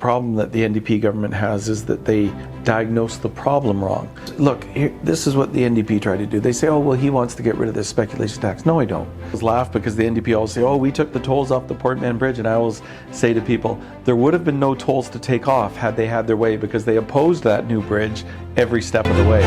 problem that the NDP government has is that they diagnose the problem wrong. Look, this is what the NDP try to do. They say, oh, well, he wants to get rid of this speculation tax. No, I don't. I always laugh because the NDP always say, oh, we took the tolls off the Portman Bridge. And I always say to people, there would have been no tolls to take off had they had their way, because they opposed that new bridge every step of the way.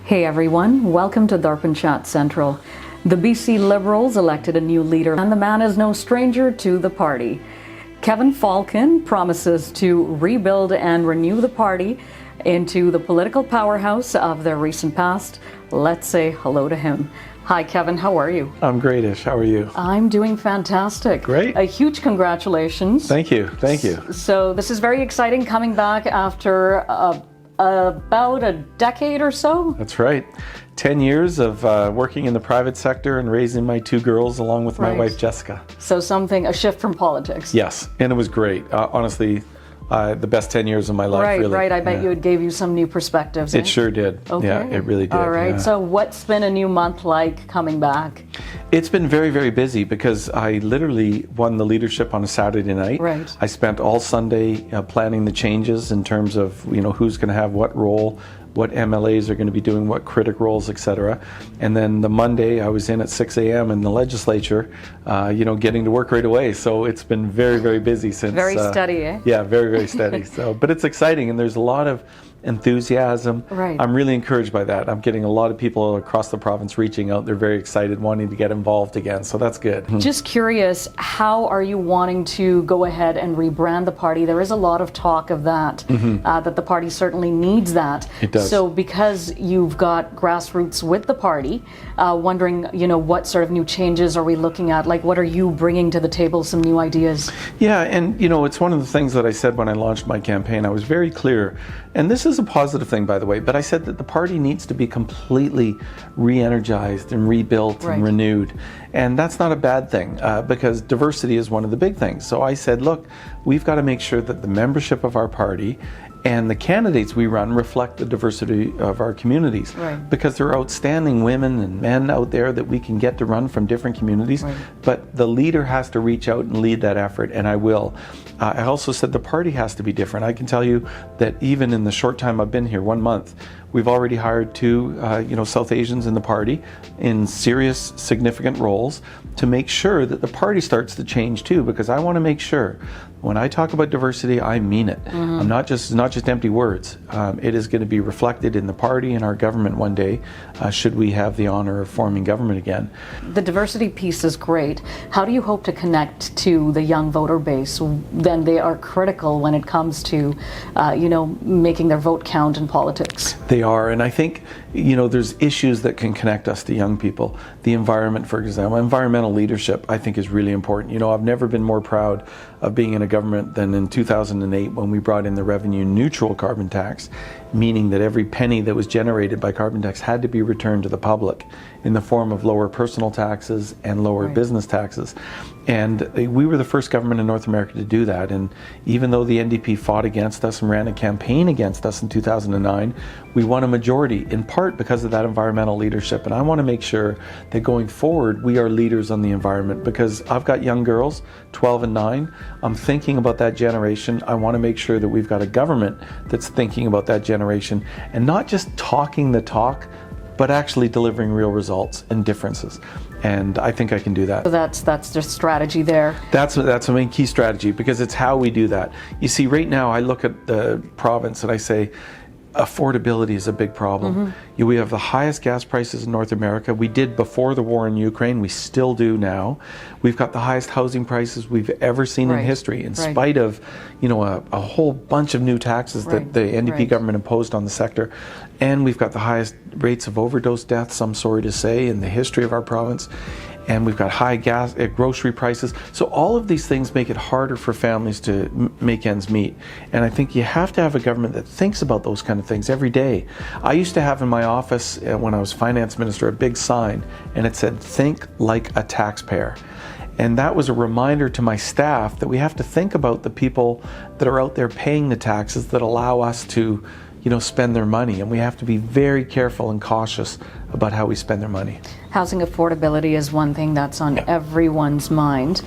Hey everyone, welcome to Darpan Chat Central. The BC Liberals elected a new leader, and the man is no stranger to the party. Kevin Falcon promises to rebuild and renew the party into the political powerhouse of their recent past. Let's say hello to him. Hi Kevin, how are you? I'm great, Ish. How are you? I'm doing fantastic. Great. A huge congratulations. Thank you. Thank you. So this is very exciting, coming back after about a decade or so. That's right. 10 years of working in the private sector and raising my two girls along with my wife, Jessica. So a shift from politics. Yes, and it was great. Honestly, the best 10 years of my life, really. Right. I bet it gave you some new perspectives. It sure did. Okay. Yeah, it really did. All right. Yeah. So what's been a new month like coming back? It's been very, very busy because I literally won the leadership on a Saturday night. Right. I spent all Sunday planning the changes in terms of, who's going to have what role, what MLAs are going to be doing what critic roles, etc. And then the Monday I was in at 6 a.m. in the legislature, getting to work right away. So it's been very, very busy since. Very steady, eh? Yeah, very, very steady. But it's exciting, and there's a lot of enthusiasm. Right. I'm really encouraged by that. I'm getting a lot of people across the province reaching out. They're very excited, wanting to get involved again. So that's good. Just curious, how are you wanting to go ahead and rebrand the party? There is a lot of talk of that, that the party certainly needs that. It does. So because you've got grassroots with the party, wondering, what sort of new changes are we looking at? Like, what are you bringing to the table, some new ideas? Yeah, and it's one of the things that I said when I launched my campaign. I was very clear, and this is a positive thing, by the way, but I said that the party needs to be completely re-energized and rebuilt and renewed. And that's not a bad thing, because diversity is one of the big things. So I said, look, we've got to make sure that the membership of our party and the candidates we run reflect the diversity of our communities, because there are outstanding women and men out there that we can get to run from different communities, but the leader has to reach out and lead that effort, and I will. I also said the party has to be different. I can tell you that even in the short time I've been here, 1 month, we've already hired two South Asians in the party in serious, significant roles to make sure that the party starts to change too, because I want to make sure when I talk about diversity, I mean it. I'm not just empty words. It is going to be reflected in the party and our government one day, should we have the honor of forming government again. The diversity piece is great. How do you hope to connect to the young voter base? Then they are critical when it comes to, making their vote count in politics. They are, and I think, there's issues that can connect us to young people. The environment, for example, environmental leadership, I think is really important. I've never been more proud of being in a government than in 2008 when we brought in the revenue neutral carbon tax, meaning that every penny that was generated by carbon tax had to be returned to the public in the form of lower personal taxes and lower business taxes. And we were the first government in North America to do that. And even though the NDP fought against us and ran a campaign against us in 2009, we won a majority, in part because of that environmental leadership. And I want to make sure that going forward, we are leaders on the environment, because I've got young girls, 12 and 9. I'm thinking about that generation. I want to make sure that we've got a government that's thinking about that generation and not just talking the talk, but actually delivering real results and differences. And I think I can do that. So that's the strategy there. That's a main key strategy, because it's how we do that. You see, right now I look at the province and I say, affordability is a big problem. We have the highest gas prices in North America. We did before the war in Ukraine. We still do now. We've got the highest housing prices we've ever seen in history, in spite of, a whole bunch of new taxes that the NDP government imposed on the sector. And we've got the highest rates of overdose deaths, I'm sorry to say, in the history of our province. And we've got high grocery prices. So all of these things make it harder for families to make ends meet. And I think you have to have a government that thinks about those kind of things every day. I used to have in my office, when I was finance minister, a big sign, and it said, "Think like a taxpayer." And that was a reminder to my staff that we have to think about the people that are out there paying the taxes that allow us to spend their money, and we have to be very careful and cautious about how we spend their money. Housing affordability is one thing that's on everyone's mind.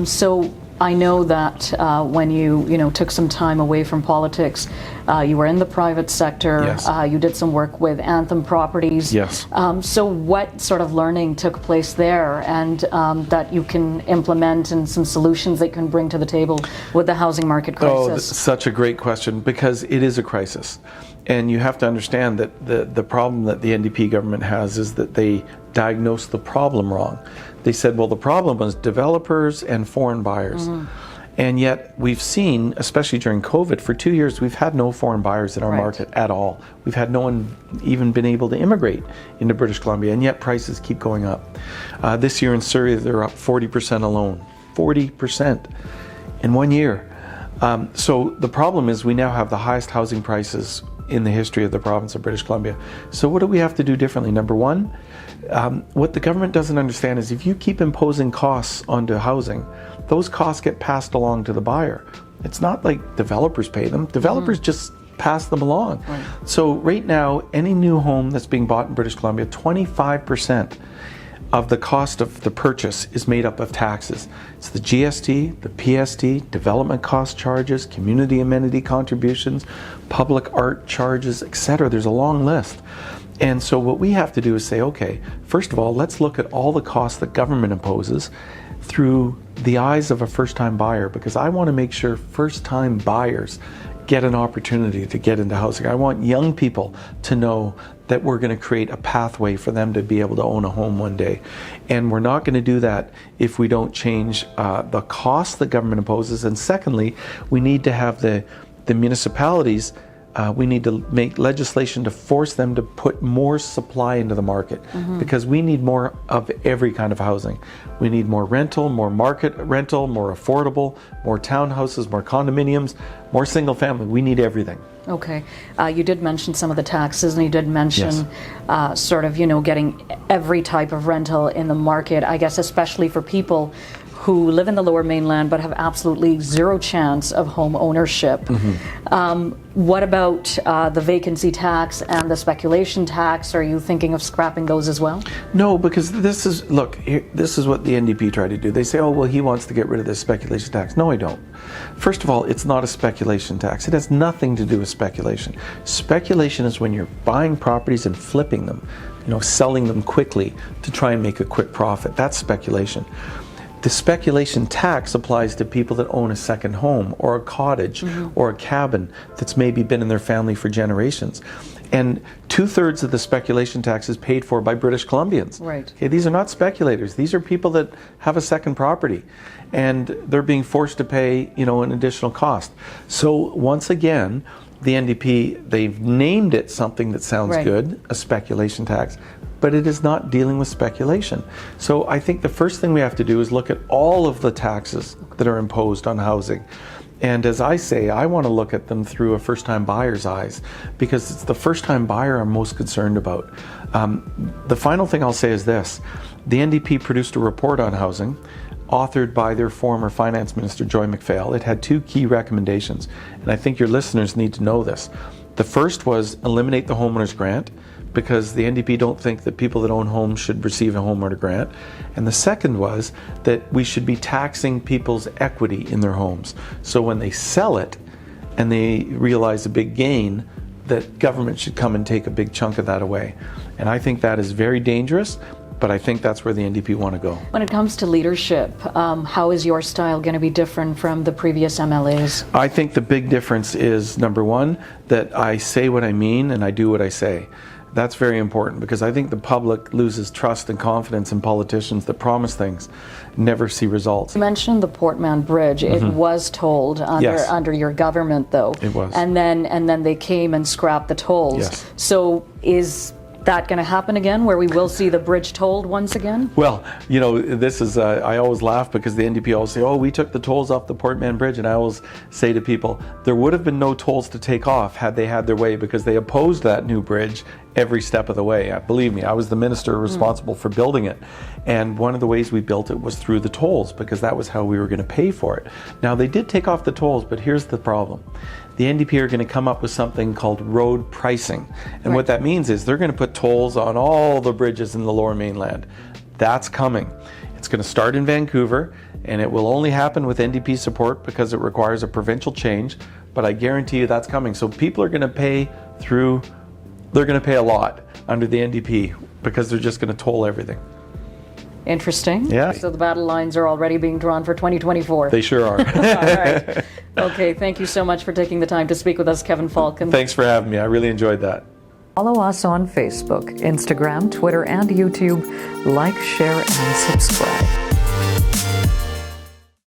So I know that when you took some time away from politics, you were in the private sector. Yes. You did some work with Anthem Properties. Yes. So what sort of learning took place there, and that you can implement, and some solutions that you can bring to the table with the housing market crisis? Such a great question, because it is a crisis. And you have to understand that the problem that the NDP government has is that they diagnosed the problem wrong. They said, well, the problem was developers and foreign buyers. And yet we've seen, especially during COVID, for 2 years, we've had no foreign buyers in our market at all. We've had no one even been able to immigrate into British Columbia, and yet prices keep going up. This year in Surrey, they're up 40% alone. 40% in 1 year. So the problem is we now have the highest housing prices in the history of the province of British Columbia. So what do we have to do differently? Number one, what the government doesn't understand is if you keep imposing costs onto housing, those costs get passed along to the buyer. It's not like developers pay them. Developers just pass them along. Right. So right now, any new home that's being bought in British Columbia, 25% of the cost of the purchase is made up of taxes. It's the GST, the PST, development cost charges, community amenity contributions, public art charges, etc. There's a long list. And so what we have to do is say, okay, first of all, let's look at all the costs that government imposes through the eyes of a first-time buyer, because I want to make sure first-time buyers get an opportunity to get into housing. I want young people to know that we're going to create a pathway for them to be able to own a home one day. And we're not going to do that if we don't change the costs that government imposes. And secondly, we need to have the municipalities, we need to make legislation to force them to put more supply into the market, because we need more of every kind of housing. We need more rental, more market rental, more affordable, more townhouses, more condominiums, more single family. We need everything. Okay. You did mention some of the taxes, and you did mention sort of, getting every type of rental in the market, I guess, especially for people who live in the Lower Mainland but have absolutely zero chance of home ownership. What about the vacancy tax and the speculation tax? Are you thinking of scrapping those as well? No, because this is what the NDP tried to do. They say, oh, well, he wants to get rid of this speculation tax. No, I don't. First of all, it's not a speculation tax. It has nothing to do with speculation. Speculation is when you're buying properties and flipping them, selling them quickly to try and make a quick profit. That's speculation. The speculation tax applies to people that own a second home or a cottage or a cabin that's maybe been in their family for generations. And 2/3 of the speculation tax is paid for by British Columbians. Right. Okay, these are not speculators. These are people that have a second property, and they're being forced to pay, an additional cost. So once again, the NDP, they've named it something that sounds good, a speculation tax, but it is not dealing with speculation. So I think the first thing we have to do is look at all of the taxes that are imposed on housing. And as I say, I want to look at them through a first-time buyer's eyes, because it's the first-time buyer I'm most concerned about. The final thing I'll say is this. The NDP produced a report on housing authored by their former finance minister, Joy McPhail. It had two key recommendations, and I think your listeners need to know this. The first was eliminate the homeowner's grant, because the NDP don't think that people that own homes should receive a homeowner grant. And the second was that we should be taxing people's equity in their homes. So when they sell it and they realize a big gain, that government should come and take a big chunk of that away. And I think that is very dangerous, but I think that's where the NDP want to go. When it comes to leadership, how is your style going to be different from the previous MLAs? I think the big difference is, number one, that I say what I mean and I do what I say. That's very important, because I think the public loses trust and confidence in politicians that promise things, never see results. You mentioned the Portman Bridge. It was tolled under your government, though. It was. And then they came and scrapped the tolls. Yes. So is that going to happen again, where we will see the bridge tolled once again? Well, this is, I always laugh because the NDP always say, oh, we took the tolls off the Portman Bridge. And I always say to people, there would have been no tolls to take off had they had their way, because they opposed that new bridge every step of the way. Believe me, I was the minister responsible for building it. And one of the ways we built it was through the tolls, because that was how we were going to pay for it. Now, they did take off the tolls, but here's the problem. The NDP are going to come up with something called road pricing. And what that means is they're going to put tolls on all the bridges in the Lower Mainland. That's coming. It's going to start in Vancouver, and it will only happen with NDP support because it requires a provincial change. But I guarantee you that's coming. So people are going to pay they're going to pay a lot under the NDP because they're just going to toll everything. Interesting. Yeah. So the battle lines are already being drawn for 2024. They sure are. All right. Okay, thank you so much for taking the time to speak with us, Kevin Falcon. Thanks for having me. I really enjoyed that. Follow us on Facebook, Instagram, Twitter, and YouTube. Like, share, and subscribe.